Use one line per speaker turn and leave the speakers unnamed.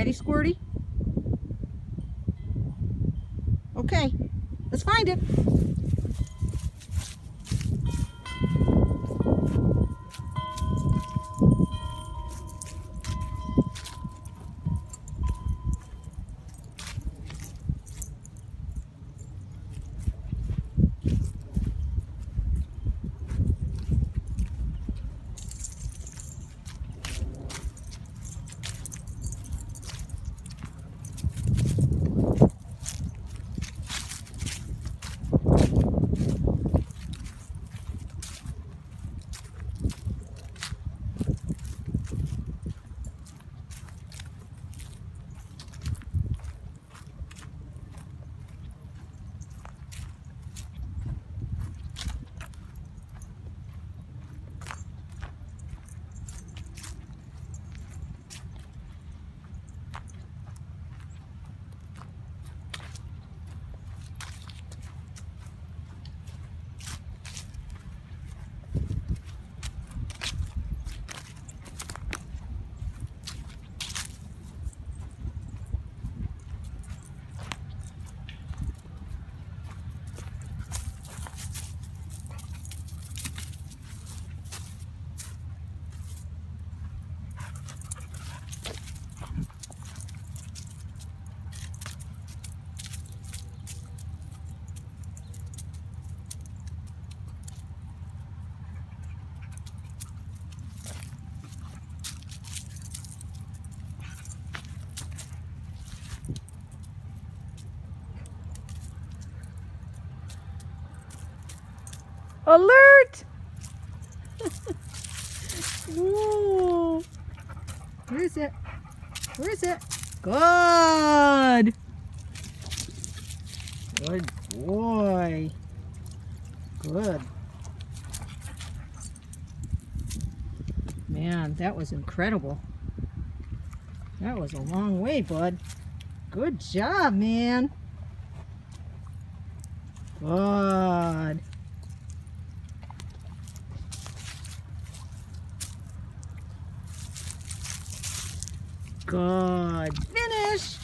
Ready, Squirty? Okay, let's find it. Alert! Whoa. Where is it? Where is it? Good! Good boy. Good. Man, that was incredible. That was a long way, bud. Good job, man. Good. Good. Finish.